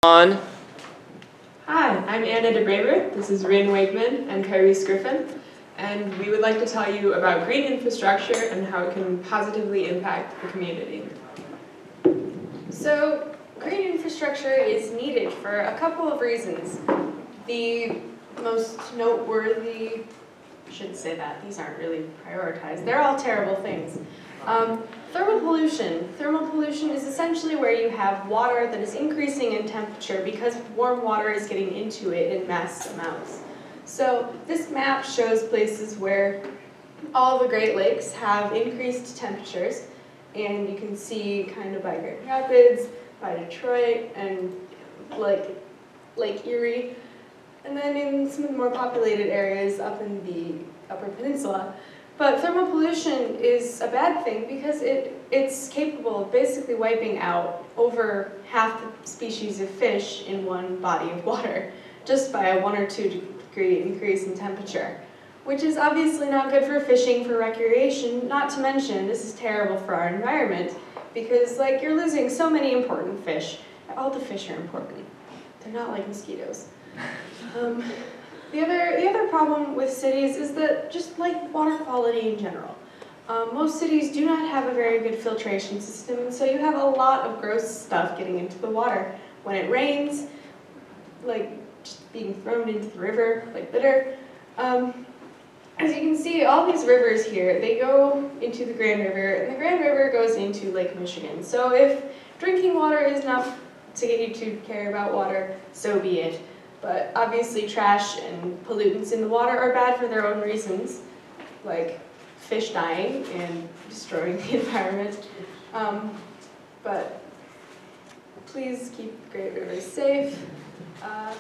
On. Hi, I'm Anna DeBraver. This is Rine and Kariesse Griffin, and we would like to tell you about green infrastructure and how it can positively impact the community. So, green infrastructure is needed for a couple of reasons. The most noteworthy, I shouldn't say that, these aren't really prioritized. They're all terrible things. Thermal pollution. Thermal pollution is essentially where you have water that is increasing in temperature because warm water is getting into it in mass amounts. So this map shows places where all the Great Lakes have increased temperatures, and you can see kind of by Grand Rapids, by Detroit, and like Lake Erie, and then in some of the more populated areas up in the Upper Peninsula. But thermal pollution is a bad thing because it's capable of basically wiping out over half the species of fish in one body of water just by a 1 or 2 degree increase in temperature, which is obviously not good for fishing, for recreation, not to mention this is terrible for our environment because you're losing so many important fish. All the fish are important. They're not like mosquitoes. The other problem with cities is that just water quality in general. Most cities do not have a very good filtration system, and so you have a lot of gross stuff getting into the water. When it rains, just being thrown into the river, like litter. As you can see, all these rivers here, they go into the Grand River, and the Grand River goes into Lake Michigan. So if drinking water is enough to get you to care about water, so be it. But obviously trash and pollutants in the water are bad for their own reasons, like fish dying and destroying the environment. But please keep the Great Rivers safe. Did I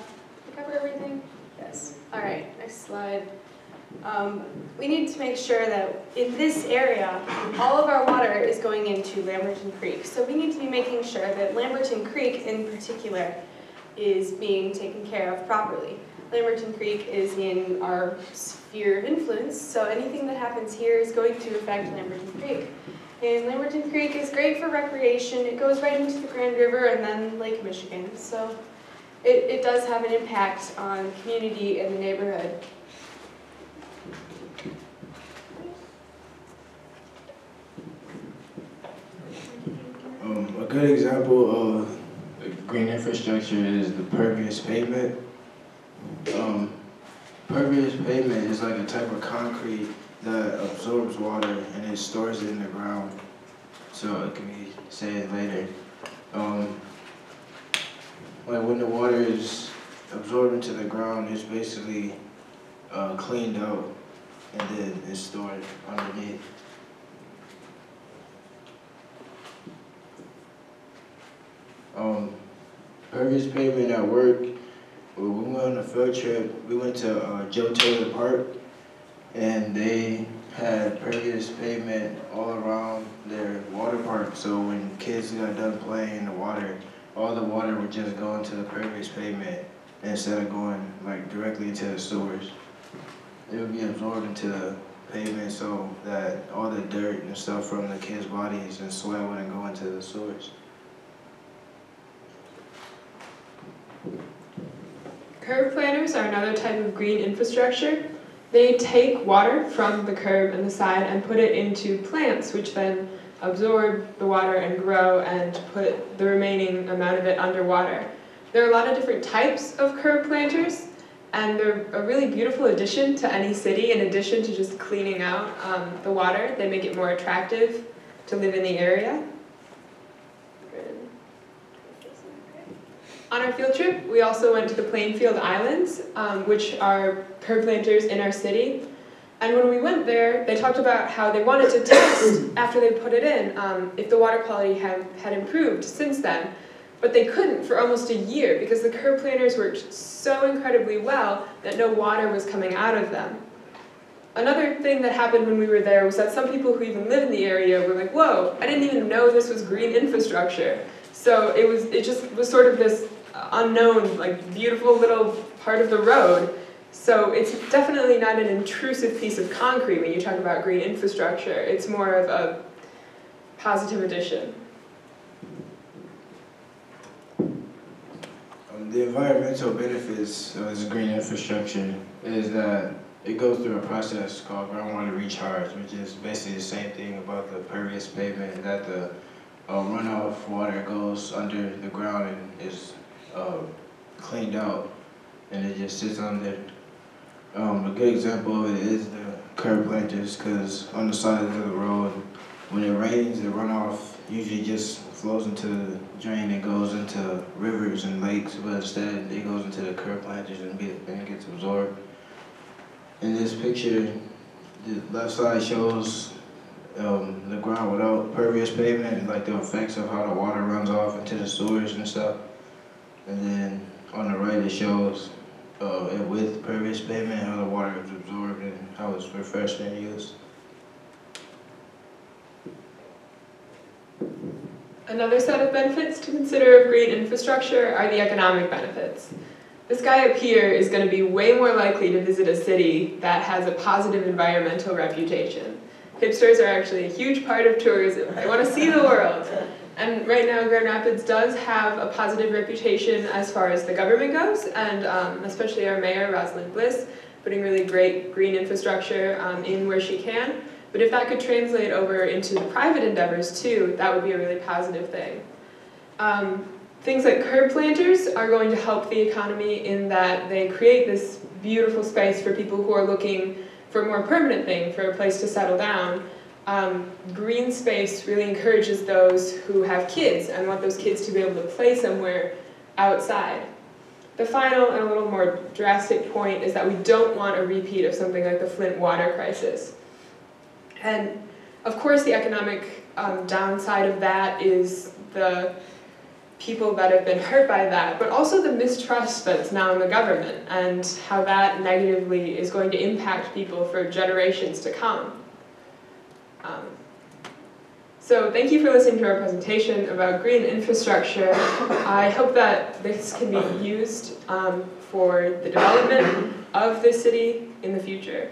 cover everything? Yes. All right, next slide. We need to make sure that in this area, all of our water is going into Lamberton Creek. So we need to be making sure that Lamberton Creek in particular is being taken care of properly. Lamberton Creek is in our sphere of influence, so anything that happens here is going to affect Lamberton Creek. And Lamberton Creek is great for recreation. It goes right into the Grand River and then Lake Michigan. So it does have an impact on the community and the neighborhood. A good example of green infrastructure is the pervious pavement. Pervious pavement is like a type of concrete that absorbs water and it stores it in the ground, so it can be said later. When the water is absorbed into the ground, it's basically cleaned out and then it's stored underneath. Pervious pavement at work, when we went on a field trip, we went to Joe Taylor Park, and they had pervious pavement all around their water park, so when kids got done playing in the water, all the water would just go into the pervious pavement instead of going directly into the sewers. It would be absorbed into the pavement so that all the dirt and stuff from the kids' bodies and sweat wouldn't go into the sewers. Curb planters are another type of green infrastructure. They take water from the curb and the side and put it into plants, which then absorb the water and grow and put the remaining amount of it underwater. There are a lot of different types of curb planters, and they're a really beautiful addition to any city. In addition to just cleaning out the water, they make it more attractive to live in the area. On our field trip, we also went to the Plainfield Islands, which are curb planters in our city. And when we went there, they talked about how they wanted to test, after they put it in, if the water quality had improved since then. But they couldn't for almost a year because the curb planters worked so incredibly well that no water was coming out of them. Another thing that happened when we were there was that some people who even live in the area were like, whoa, I didn't even know this was green infrastructure. So it just was sort of this unknown, beautiful little part of the road. So it's definitely not an intrusive piece of concrete when you talk about green infrastructure. It's more of a positive addition. The environmental benefits of this green infrastructure is that it goes through a process called groundwater recharge, which is basically the same thing about the pervious pavement, that the runoff water goes under the ground and is cleaned out, and it just sits on there. A good example of it is the curb planters, because on the sides of the road, when it rains, the runoff usually just flows into the drain and goes into rivers and lakes, but instead it goes into the curb planters and it gets absorbed. In this picture, the left side shows the ground without pervious pavement, and like the effects of how the water runs off into the sewers and stuff. And then on the right it shows it with pervious pavement, how the water is absorbed and how it's refreshed and used. Another set of benefits to consider of green infrastructure are the economic benefits. This guy up here is going to be way more likely to visit a city that has a positive environmental reputation. Hipsters are actually a huge part of tourism. They want to see the world. And right now, Grand Rapids does have a positive reputation as far as the government goes, and especially our mayor, Rosalind Bliss, putting really great green infrastructure in where she can. But if that could translate over into the private endeavors too, that would be a really positive thing. Things like curb planters are going to help the economy in that they create this beautiful space for people who are looking for a more permanent thing, for a place to settle down. Green space really encourages those who have kids and want those kids to be able to play somewhere outside. The final and a little more drastic point is that we don't want a repeat of something like the Flint water crisis. And of course the economic downside of that is the people that have been hurt by that, but also the mistrust that's now in the government and how that negatively is going to impact people for generations to come. So thank you for listening to our presentation about green infrastructure. I hope that this can be used for the development of the city in the future.